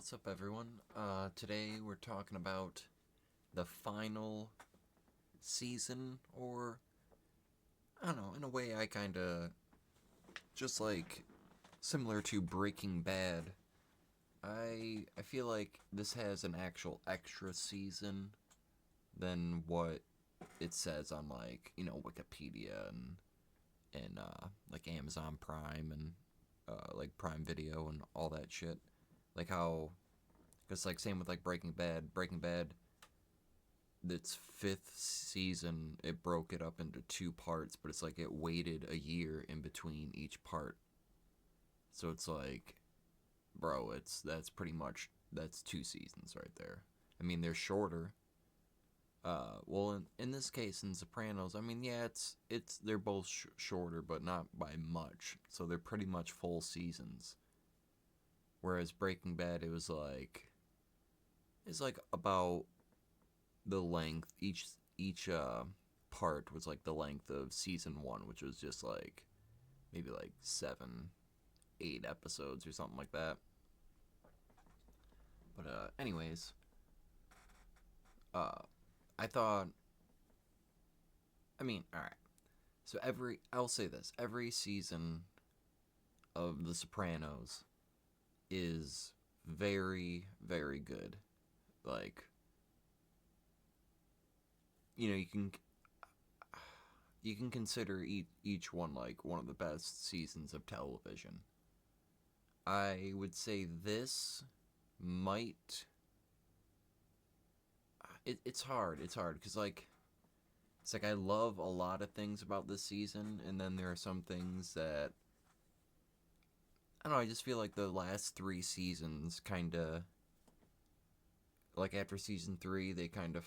What's up, everyone? Today we're talking about the final season, or I don't know, in a way, I kind of just like similar to Breaking Bad. I feel like this has an actual extra season than what it says on Wikipedia and like Amazon Prime and like Prime Video and all that shit. Like how, because like same with like Breaking Bad. Breaking Bad, its fifth season, it broke it up into two parts, but it's like it waited a year in between each part. So it's like, bro, that's pretty much that's two seasons right there. I mean, they're shorter. Well, in this case, in Sopranos, I mean, yeah, it's they're both shorter, but not by much. So they're pretty much full seasons. Whereas Breaking Bad, it's like about the length each part was like the length of season one, which was just like maybe like 7, 8 episodes or something like that. But anyways, uh, I thought. I mean, all right. So I'll say this: every season of The Sopranos is very, very good. Like, you can consider each one like one of the best seasons of television. I would say this might. It's hard. It's hard because it's like I love a lot of things about this season, and then there are some things that I don't know. I just feel like the last three seasons kind of like after season three they kind of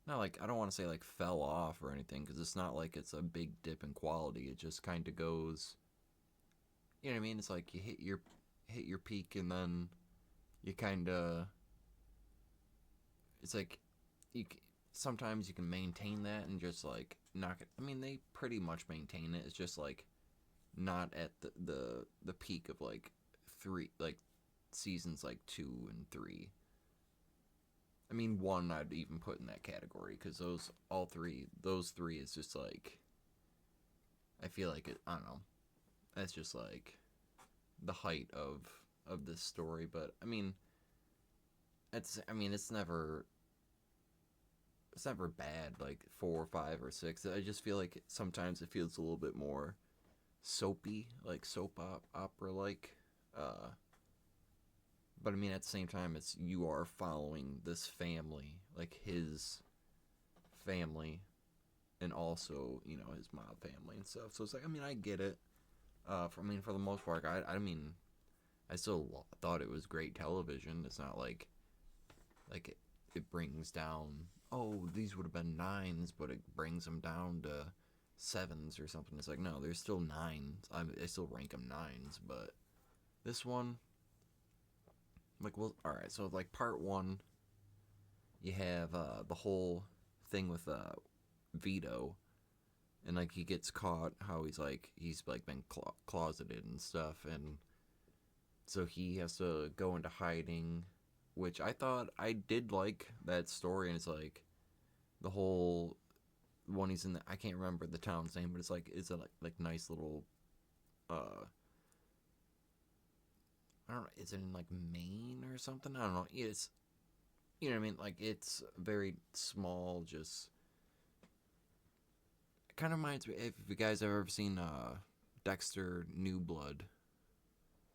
not like I don't want to say like fell off or anything because it's not like it's a big dip in quality. It just kind of goes. You know what I mean? It's like you hit your peak and then you kind of it's like you sometimes you can maintain that and just like knock it. I mean, they pretty much maintain it. It's just like not at the peak of like three like seasons like 2 and 3. I mean, one I'd even put in that category because those three is just like I feel like it. I don't know. That's just like the height of this story. But I mean, it's never bad like 4 or 5 or 6. I just feel like sometimes it feels a little bit more soapy, like opera like. Uh, but I mean, at the same time, it's you are following this family, like his family, and also his mob family and stuff. So it's like I mean, I get it. For the most part, I mean, I still thought it was great television. It's not like it brings down. Oh, these would have been nines, but it brings them down to sevens or something. It's like no, there's still nines. I still rank them nines, but this one, like, well, all right. So like part one, you have the whole thing with Vito, and like he gets caught. How he's like been closeted and stuff, and so he has to go into hiding, which I thought I did like that story, and it's like the whole one he's in. I can't remember the town's name, but it's a like nice little. I don't know. Is it in like Maine or something? I don't know. It's you know what I mean. Like it's very small. Just it kind of reminds me if you guys have ever seen Dexter New Blood.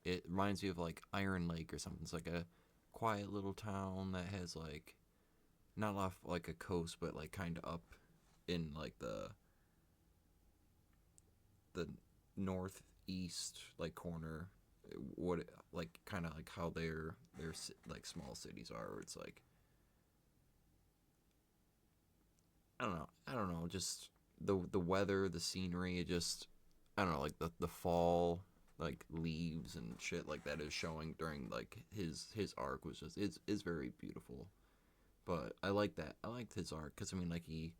It reminds me of like Iron Lake or something. It's like a quiet little town that has like not off like a coast, but like kind of up in like the northeast like corner. What like kind of like how their like small cities are. Where it's like I don't know. Just the weather, the scenery. It just I don't know. Like the fall, like leaves and shit like that is showing during like his arc was just is very beautiful. But I like that. I liked his arc because I mean like he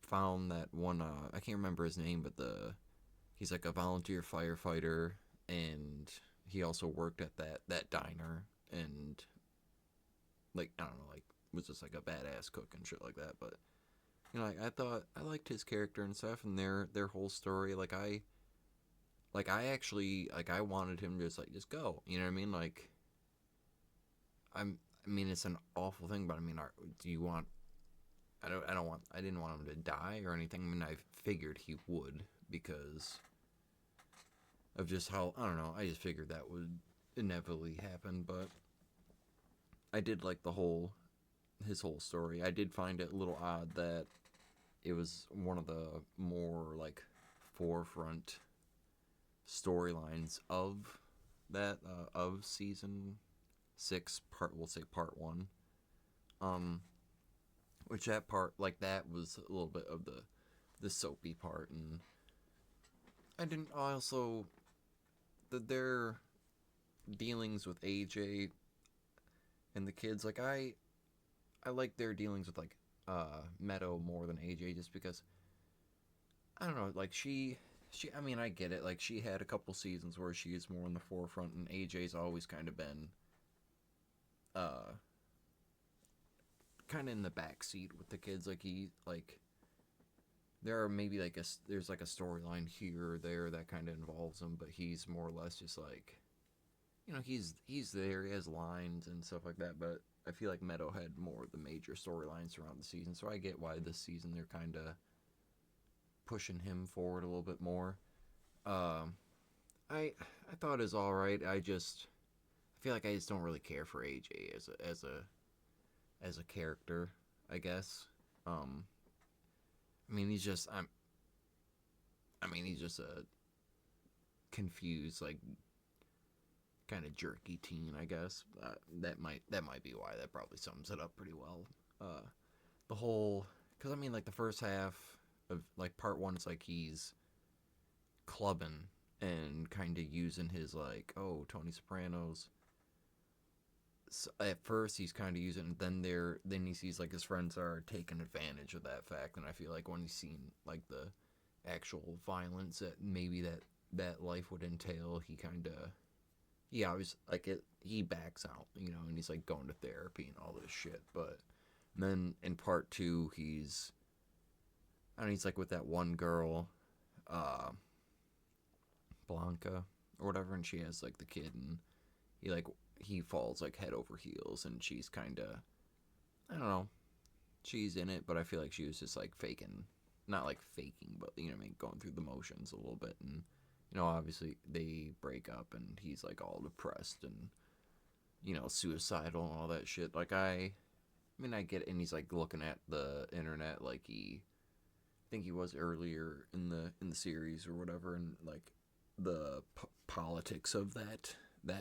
found that one. I can't remember his name, but the he's like a volunteer firefighter, and he also worked at that diner, and like I don't know, like was just like a badass cook and shit like that. But you know, like, I thought I liked his character and stuff, and their whole story. I actually like I wanted him to just go. You know what I mean? Like I mean, it's an awful thing, but I mean, do you want? I didn't want him to die or anything. I mean, I figured he would because of just how I don't know. I just figured that would inevitably happen, but I did like his whole story. I did find it a little odd that it was one of the more like forefront storylines of that of season 6 part. We'll say part 1. Um, which that part like that was a little bit of the soapy part, and I didn't also their dealings with AJ and the kids. Like I like their dealings with like Meadow more than AJ, just because I don't know. Like she. I mean, I get it. Like she had a couple seasons where she is more in the forefront, and AJ's always kind of been uh kind of in the back seat with the kids. Like he like there are maybe like there's like a storyline here or there that kind of involves him, but he's more or less just like he's there, he has lines and stuff like that, but I feel like Meadow had more of the major storylines around the season, so I get why this season they're kind of pushing him forward a little bit more. Um, I thought it was all right. I feel like I just don't really care for AJ as a character. I guess. Um, I mean he's just he's just a confused like kind of jerky teen. I guess that might be why. That probably sums it up pretty well. The whole because I mean like the first half of like part 1 is like he's clubbing and kind of using his like Tony Sopranos. So at first he's kind of using it, then he sees like his friends are taking advantage of that fact, and I feel like when he's seen like the actual violence that maybe that life would entail, he kind of he obviously like it he backs out, and he's like going to therapy and all this shit. But then in part 2 I don't know, he's like with that one girl, uh Blanca or whatever, and she has like the kid, and he like he falls like head over heels, and she's kind of I don't know, she's in it, but I feel like she was just like faking, not like faking, but you know what I mean, going through the motions a little bit, and obviously they break up, and he's like all depressed and suicidal and all that shit. Like I mean, I get it, and he's like looking at the internet like I think he was earlier in the series or whatever, and like the politics of that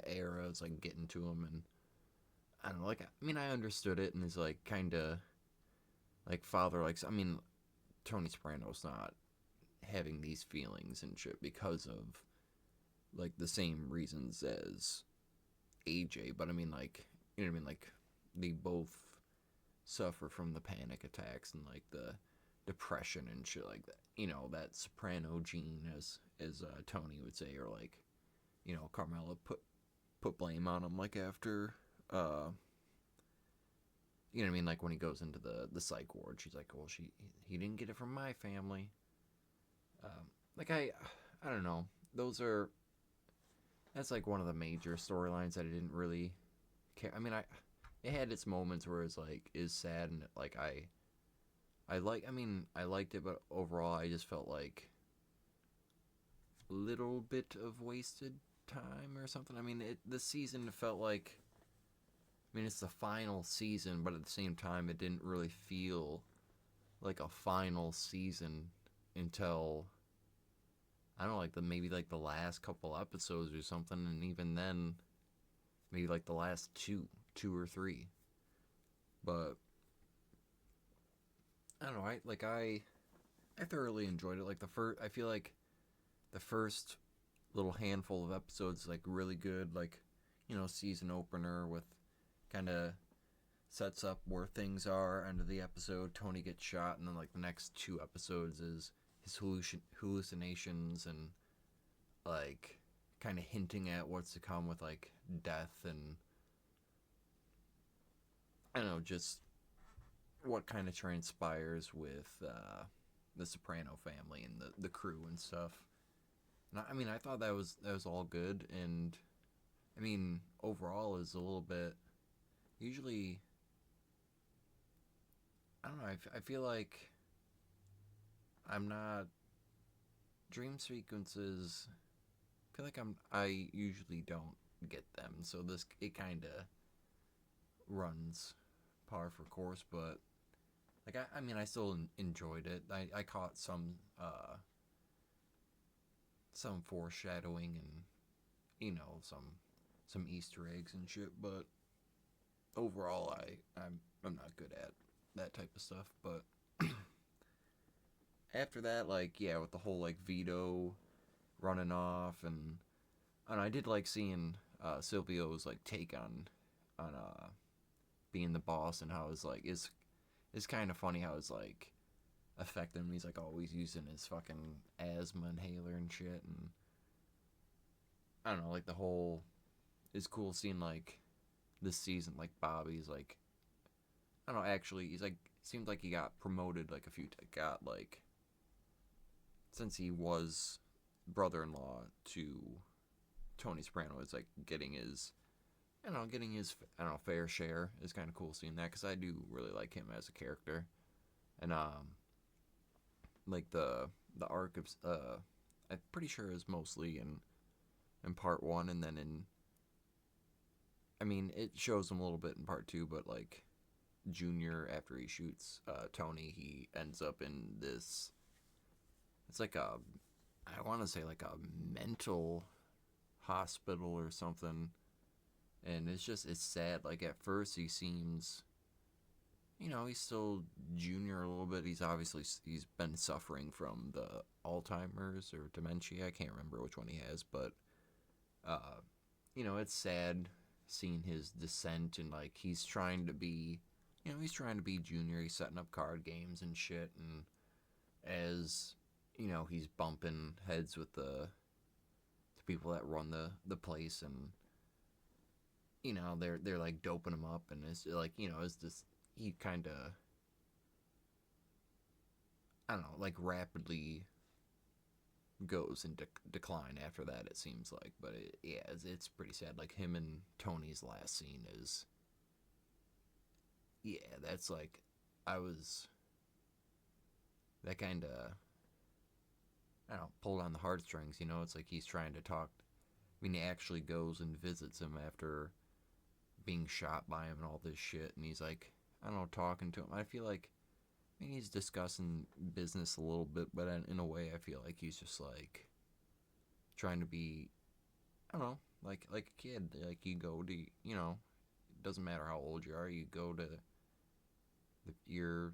era is like getting to him, and I don't know, like I mean, I understood it, and he's like kind of like father like I mean, Tony Soprano's not having these feelings and shit because of like the same reasons as AJ, but I mean like you know what I mean, like they both suffer from the panic attacks and like the depression and shit like that. That soprano gene, as Tony would say, or like Carmela put blame on him, like after you know what I mean, like when he goes into the psych ward, she's like, well, he didn't get it from my family. Like I don't know. That's like one of the major storylines that I didn't really care. I mean, it had its moments where it's like is sad, and like I mean I liked it, but overall I just felt like a little bit of wasted time or something. I mean, the season felt like I mean it's the final season, but at the same time it didn't really feel like a final season until I don't know, like maybe like the last couple episodes or something, and even then maybe like the last two or three. But I don't know. I thoroughly enjoyed it. Like I feel like the first little handful of episodes like really good. Like season opener with kind of sets up where things are. End of the episode, Tony gets shot, and then like the next 2 episodes is his hallucinations and like kind of hinting at what's to come with like death and I don't know, just what kind of transpires with the Soprano family and the crew and stuff. And I mean, I thought that was all good, and I mean, overall is a little bit. Usually, I don't know. I feel like I'm not dream sequences. I feel like I usually don't get them, so this it kind of runs par for course. But like I mean, I still enjoyed it. I caught some foreshadowing and some Easter eggs and shit. But overall, I'm not good at that type of stuff. But after that, like yeah, with the whole like Vito running off, and I did like seeing Silvio's like take on being the boss and how it's like is kind of funny how it's like affect him. He's like always using his fucking asthma inhaler and shit, and I don't know, like the whole it's cool seeing like this season like Bobby's like I don't know actually he's like seems like he got promoted like a few got like since he was brother-in-law to Tony Soprano is like getting his I don't know fair share is kind of cool seeing that because I do really like him as a character and like the arc of I'm pretty sure is mostly in part one, and then in I mean it shows him a little bit in part two, but like Junior after he shoots Tony, he ends up in this. It's like a I want to say like a mental hospital or something, and it's sad. Like at first he seems he's still Junior a little bit. He's been suffering from the Alzheimer's or dementia. I can't remember which one he has, but uh, it's sad seeing his descent and like he's trying to be Junior. He's setting up card games and shit, and as he's bumping heads with the people that run the place, and they're like doping him up, and it's like it's this he kind of I don't know like rapidly goes in decline after that it seems like, but it's pretty sad. Like him and Tony's last scene is yeah that's like I was that kind of I don't know pulled on the heartstrings. It's like he's trying to talk. I mean, he actually goes and visits him after being shot by him and all this shit, and he's like I don't know talking to him. I feel like I mean, he's discussing business a little bit, but in a way, I feel like he's just like trying to be, I don't know, like a kid. Like you go to, it doesn't matter how old you are. You go to your.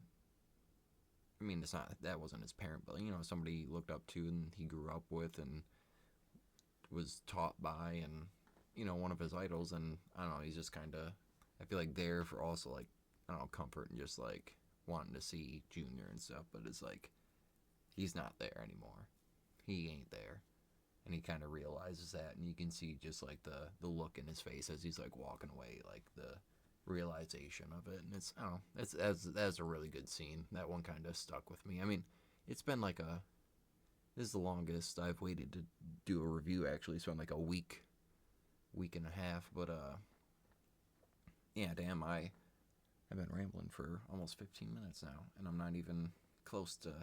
I mean, it's not that wasn't his parent, but somebody he looked up to and he grew up with and was taught by, and one of his idols. And I don't know, he's just kind of. I feel like there for also like I don't know comfort and just like wanting to see Junior and stuff, but it's like he's not there anymore. He ain't there, and he kind of realizes that, and you can see just like the look in his face as he's like walking away, like the realization of it, and it's I don't know, that's a really good scene. That one kind of stuck with me. I mean, it's been like this is the longest I've waited to do a review actually, so I'm like a week and a half, but yeah, damn, I've been rambling for almost 15 minutes now, and I'm not even close to,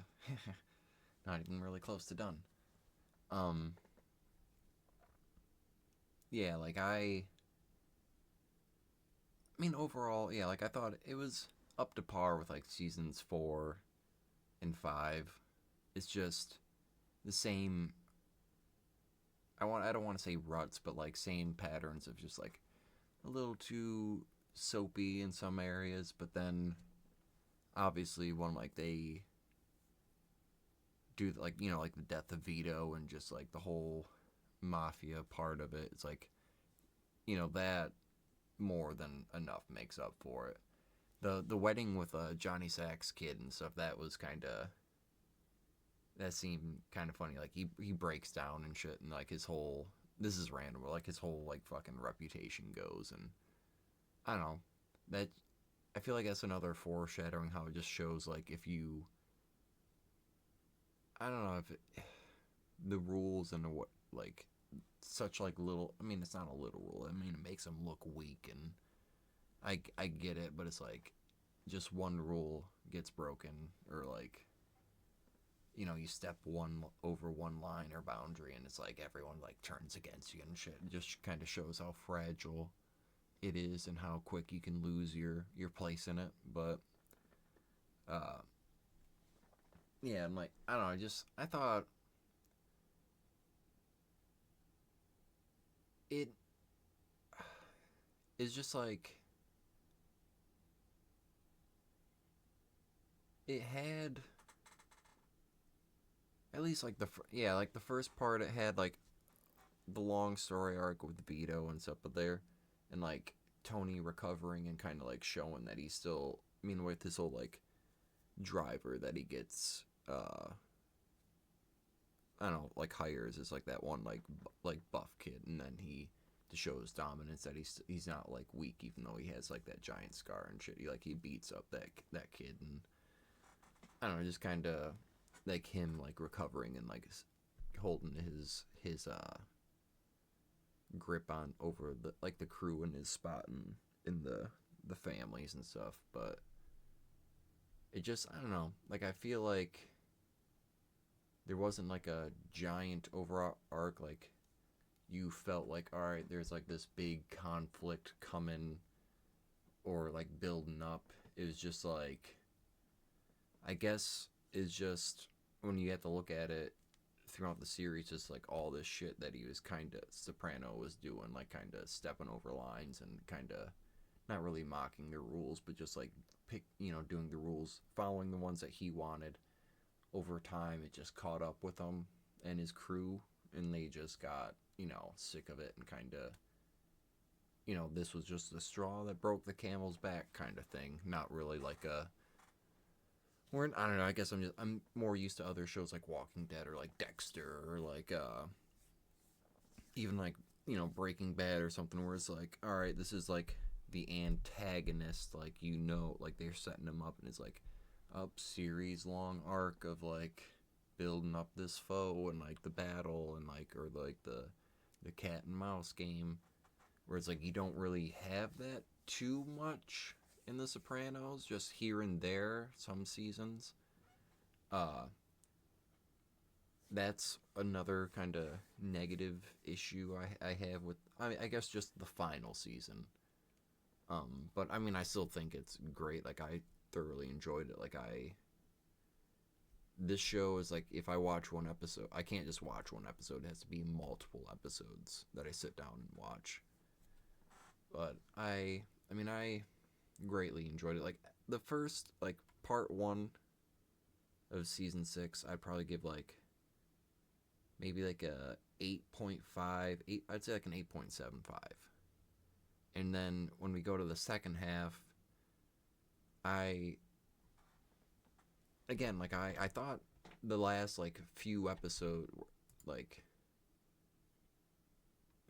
not even really close to done. Um, yeah, like I mean, overall, yeah, like I thought it was up to par with like seasons 4 and 5. It's just the same. I don't want to say ruts, but like same patterns of just like a little too soapy in some areas, but then obviously when like they do like like the death of Vito and just like the whole mafia part of it, it's like that more than enough makes up for it. The wedding with Johnny Sack's kid and stuff, that seemed kind of funny. Like he breaks down and shit, and like his whole this is random, but like his whole like fucking reputation goes, and I don't know that I feel like that's another foreshadowing how it just shows like if you I don't know if it, the rules and what like such like little. I mean, it's not a little rule. I mean, it makes him look weak, and I get it, but it's like just one rule gets broken, or like you step one over one line or boundary, and it's like everyone like turns against you and shit. It just kind of shows how fragile it is and how quick you can lose your place in it. But uh, yeah, I'm like I don't know. I thought it is just like it had at least like yeah, like the first part it had like the long story arc with Vito and stuff, but there and like Tony recovering and kind of like showing that he's still. I mean, with his whole like driver that he gets, I don't know, like hires is like that one like buff kid, and then he to show his dominance that he's not like weak even though he has like that giant scar and shit. He beats up that kid, and I don't know, just kind of like him like recovering and like holding his grip on over the crew and his spot in the families and stuff. But it just I don't know, like I feel like there wasn't like a giant overall arc. Like you felt like all right, there's like this big conflict coming or like building up. It was just like I guess it's just when you have to look at it throughout the series, just like all this shit that he was kind of Soprano was doing, like kind of stepping over lines and kind of not really mocking the rules, but just like doing the rules, following the ones that he wanted. Over time, it just caught up with him and his crew, and they just got sick of it and kind of this was just the straw that broke the camel's back kind of thing. Not really like a we're I don't know. I guess I'm more used to other shows like Walking Dead or like Dexter or like even like Breaking Bad or something where it's like all right, this is like the antagonist, like like they're setting him up and it's like up series long arc of like building up this foe and like the battle and like or like the cat and mouse game where it's like you don't really have that too much in the Sopranos, just here and there some seasons. uh that's another kind of negative issue I have with I guess just the final season. But I mean I still think it's great. Like I thoroughly enjoyed it. Like I this show is like if I watch one episode, I can't just watch one episode. It has to be multiple episodes that I sit down and watch. But I mean I greatly enjoyed it. Like the first like part 1 of season 6, I'd probably give like maybe like a 8.5, 8 I'd say like an 8.75. And then when we go to the second half, I again like I thought the last like few episode like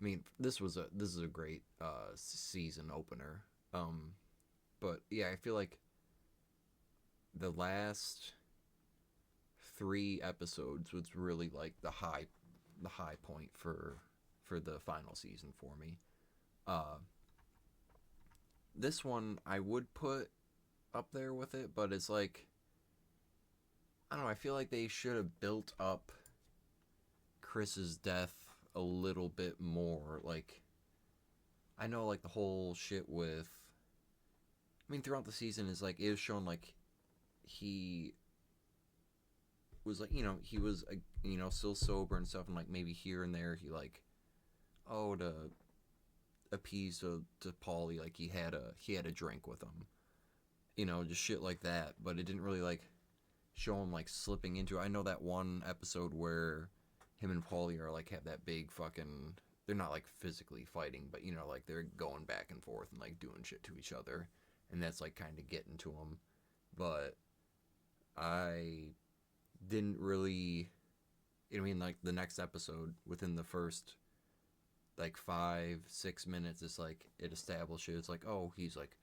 I mean this is a great season opener. But yeah, I feel like the last 3 episodes was really like the high point for the final season for me. Uh this one I would put up there with it, but it's like I don't know, I feel like they should have built up Chris's death a little bit more. Like I know like the whole shit with I mean throughout the season is like it was shown like he was like he was still sober and stuff, and like maybe here and there he like to appease to Paulie like he had a drink with him, just shit like that. But it didn't really like show him like slipping into. I know that one episode where him and Paulie are like have that big fucking. They're not like physically fighting, but like they're going back and forth and like doing shit to each other, and that's like kind of getting to him. But I didn't really. I mean, like the next episode within the first like 5 6 minutes, it's like it establishes like, oh, he's like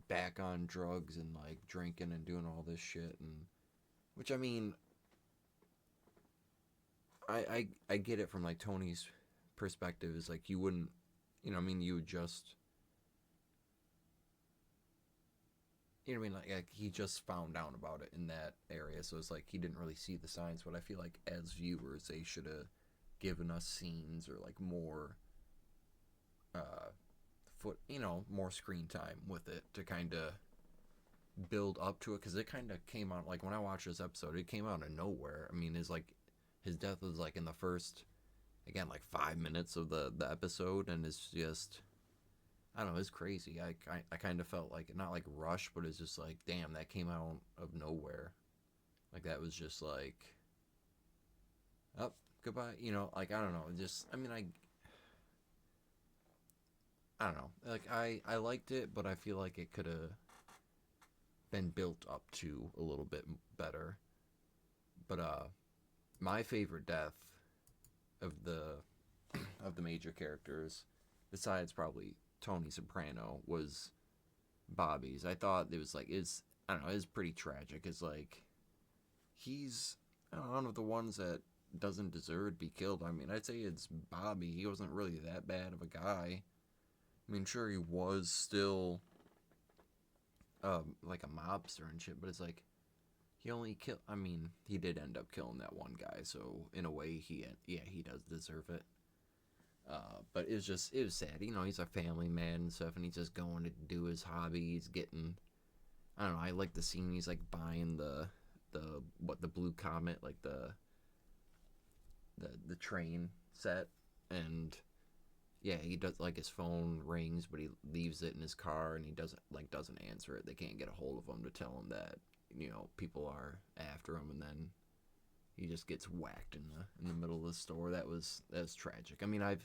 back on drugs and like drinking and doing all this shit, and which I mean, I get it from like Tony's perspective is like you wouldn't, I mean, you would just, what I mean, like he just found out about it in that area, so it's like he didn't really see the signs. But I feel like as viewers, they should have given us scenes or like more uh more screen time with it to kind of build up to it, because it kind of came out like when I watched this episode, it came out of nowhere. I mean, his death was like in the first, again, like 5 minutes of the episode, and it's just, I don't know, it's crazy. I kind of felt like not like rushed, but it's just like, damn, that came out of nowhere. Like that was just like, oh, goodbye. Like I don't know. Just I mean I don't know. Like I liked it, but I feel like it could have been built up to a little bit better. But my favorite death of the major characters, besides probably Tony Soprano, was Bobby's. I thought it was like I don't know, it's pretty tragic. It's like he's, I don't know, one of the ones that doesn't deserve to be killed. I mean, I'd say it's Bobby. He wasn't really that bad of a guy. I mean, sure he was still like a mobster and shit, but it's like he only killed. I mean, he did end up killing that one guy, so in a way, he does deserve it. But it was sad. He's a family man and stuff, and he's just going to do his hobby. He's getting, I don't know. I like the scene. He's like buying the blue comet, like the train set, and yeah, he does, like, his phone rings, but he leaves it in his car, and he doesn't answer it. They can't get a hold of him to tell him that people are after him, and then he just gets whacked in the middle of the store. That's tragic. I mean, I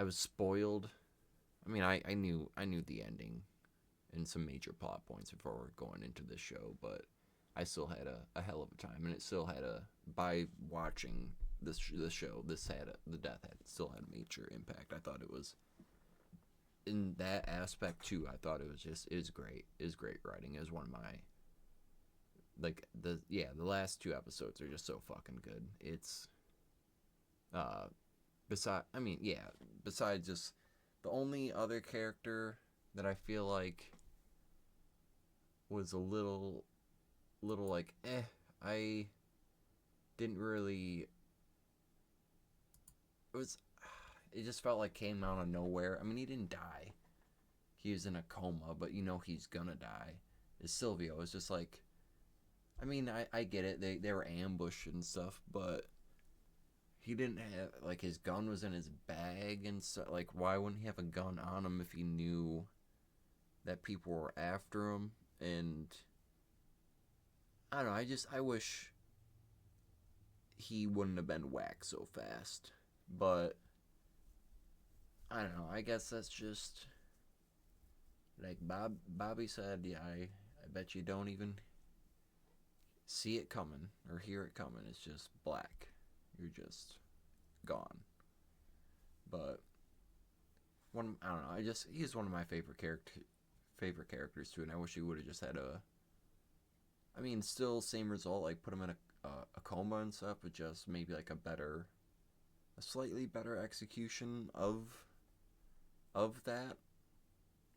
was spoiled. I mean, I knew the ending and some major plot points before going into this show, but I still had a hell of a time, and it still had by watching this show, the death still had a major impact. I thought it was, in that aspect too. I thought it was great. It was great writing. It was one of my, like, the last two episodes are just so fucking good. It's besides just the only other character that I feel like was a little like I didn't really, it just felt like came out of nowhere. I mean, he didn't die. He was in a coma, but he's gonna die. Is Silvio. It's just like, I mean, I get it. They were ambushed and stuff, but he didn't have, like, his gun was in his bag and stuff. Like, why wouldn't he have a gun on him if he knew that people were after him? And I don't know. I wish he wouldn't have been whacked so fast. But I don't know. I guess that's just, like Bobby said. Yeah, I bet you don't even see it coming or hear it coming. It's just black. You're just gone. But I don't know. He's one of my favorite characters too, and I wish he would have just had I mean, still same result. Like, put him in a coma and stuff, but just maybe like a slightly better execution of that.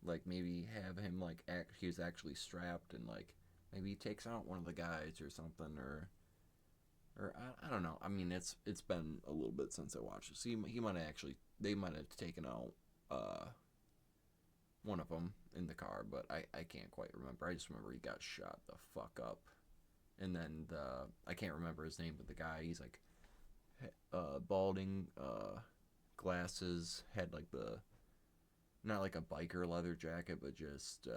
Like, maybe have him, like, he's actually strapped, and like maybe he takes out one of the guys or something, or I don't know. I mean, it's been a little bit since I watched it. So they might have taken out one of them in the car, but I can't quite remember. I just remember he got shot the fuck up, and then I can't remember his name, but the guy, he's like balding, glasses, had like the, not like a biker leather jacket, but just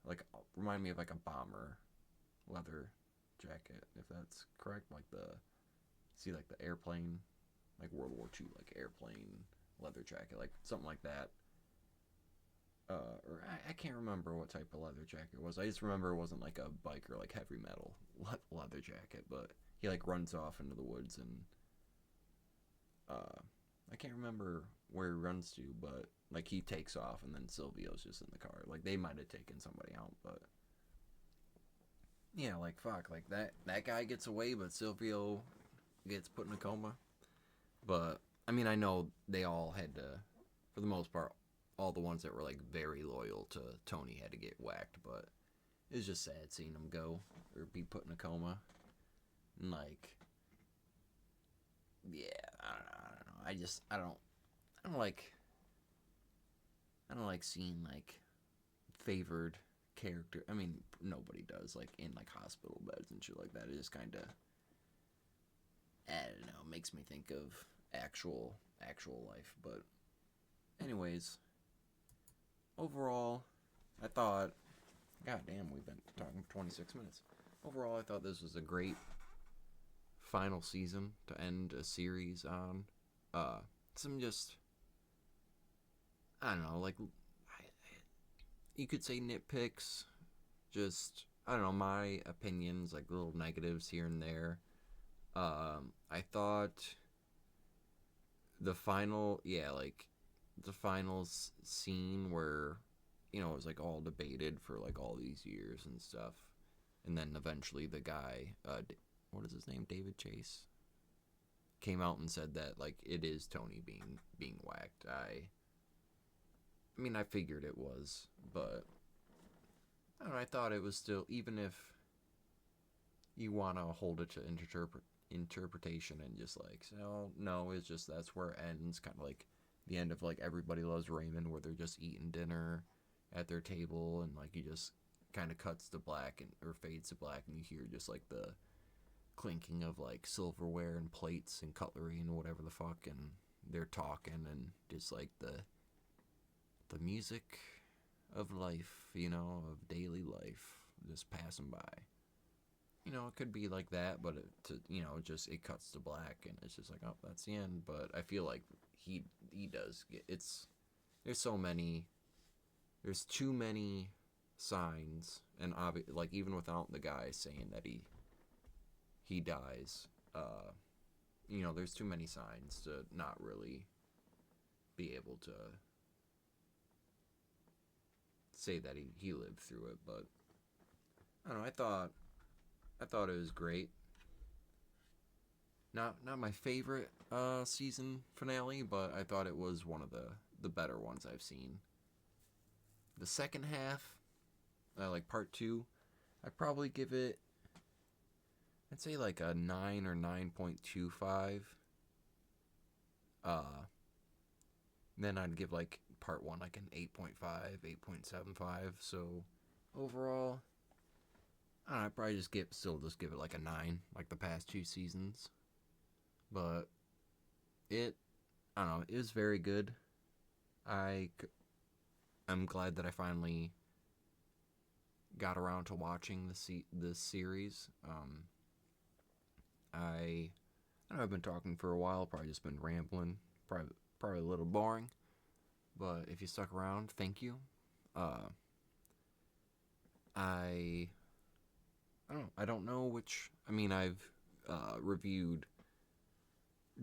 like, remind me of like a bomber leather jacket, if that's correct. Like like the airplane, like World War II, like airplane leather jacket, like something like that. Or I can't remember what type of leather jacket it was. I just remember it wasn't like a biker, like heavy metal leather jacket, but he like runs off into the woods, and I can't remember where he runs to, but like he takes off and then Silvio's just in the car. Like they might have taken somebody out, but yeah, like fuck, like that guy gets away, but Silvio gets put in a coma. But I mean, I know they all had to, for the most part, all the ones that were like very loyal to Tony had to get whacked. But it was just sad seeing him go or be put in a coma. And like, yeah, I don't know. I don't like, I don't like seeing like favored character. I mean, nobody does like in like hospital beds and shit like that. It just kind of, I don't know, makes me think of actual life. But anyways, overall, I thought, god damn, we've been talking for 26 minutes. Overall, I thought this was a great final season to end a series on. Some just, I don't know, like, you could say nitpicks, just, I don't know, my opinions, like little negatives here and there. I thought the final, yeah, like, the final scene where, you know, it was like all debated for like all these years and stuff. And then eventually the guy, what is his name? David Chase came out and said that like it is Tony being whacked. I mean I figured it was, but I don't know, I thought it was still, even if you want to hold it to interpretation and just like, so no, it's just that's where it ends, kind of like the end of like Everybody Loves Raymond, where they're just eating dinner at their table and like you just kind of cuts to black and or fades to black and you hear just like the clinking of like silverware and plates and cutlery and whatever the fuck, and they're talking and just like the music of life, you know, of daily life just passing by. You know, it could be like that, but you know, just it cuts to black and it's just like, oh, that's the end. But I feel like he does get, it's, there's too many signs, and like even without the guy saying that he dies, you know, there's too many signs to not really be able to say that he lived through it. But I don't know, I thought it was great. Not my favorite season finale, but I thought it was one of the better ones I've seen. The second half, like part two, I'd probably give it, I'd say like a 9 or 9.25. Then I'd give like part one like an 8.5, 8.75. So overall, I don't know, I'd probably just give it like a 9, like the past two seasons. But it, I don't know, it was very good. I I'm glad that I finally got around to watching this series. I I know I've been talking for a while, probably just been rambling, probably a little boring, but if you stuck around, thank you. Uh, I I don't know which. I mean, I've reviewed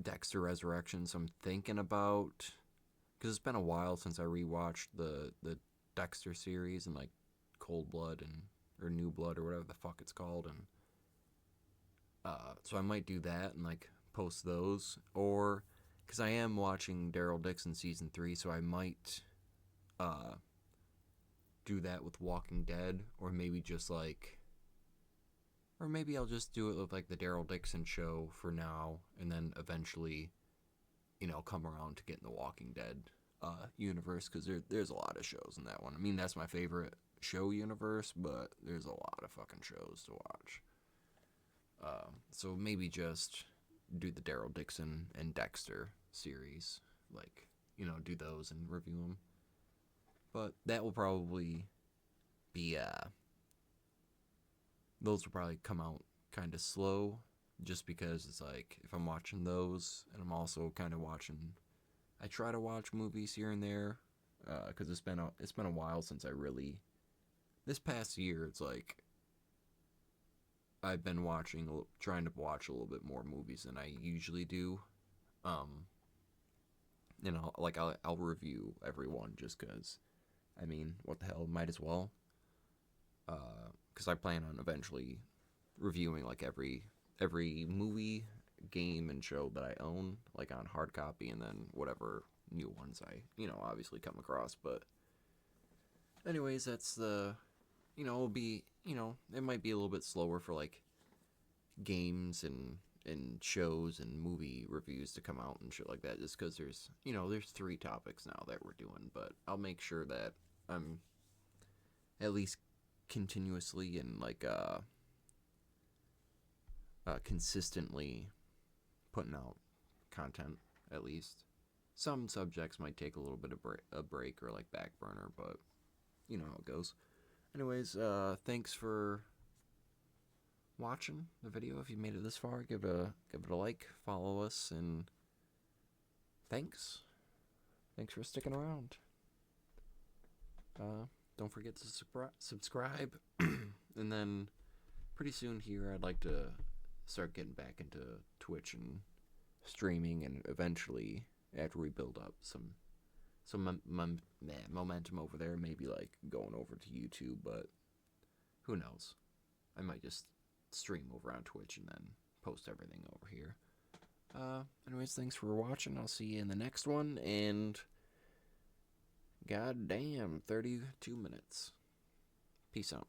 Dexter Resurrection, so I'm thinking about, because it's been a while since I rewatched the Dexter series and like Cold Blood and or New Blood or whatever the fuck it's called, and so I might do that and like post those, or because I am watching Daryl Dixon season 3, so I might uh, do that with Walking Dead, or maybe just like, or maybe I'll just do it with like the Daryl Dixon show for now, and then eventually, you know, come around to getting the Walking Dead universe, because there's a lot of shows in that one. I mean, that's my favorite show universe, but there's a lot of fucking shows to watch. So maybe just do the Daryl Dixon and Dexter series, like, you know, do those and review them. But that will probably be those will probably come out kind of slow, just because it's like if I'm watching those and I'm also kind of watching, I try to watch movies here and there, because it's been a while since I really, this past year it's like I've been trying to watch a little bit more movies than I usually do. Um, You know, like I'll review everyone just because. I mean, what the hell? Might as well. Because I plan on eventually reviewing like every movie, game, and show that I own, like on hard copy, and then whatever new ones I obviously come across. But anyways, that's the it'll be it might be a little bit slower for like games and shows and movie reviews to come out and shit like that, just because there's 3 topics now that we're doing. But I'll make sure that I'm at least continuously and like consistently putting out content. At least some subjects might take a little bit of a break or like back burner, but you know how it goes. Anyways, thanks for watching the video. If you made it this far, give it a like, follow us, and thanks for sticking around. Don't forget to subscribe. And then pretty soon here, I'd like to start getting back into Twitch and streaming, and eventually, after we build up some momentum over there, maybe like going over to YouTube. But who knows? I might just stream over on Twitch and then post everything over here. Anyways, thanks for watching. I'll see you in the next one, and goddamn, 32 minutes. Peace out.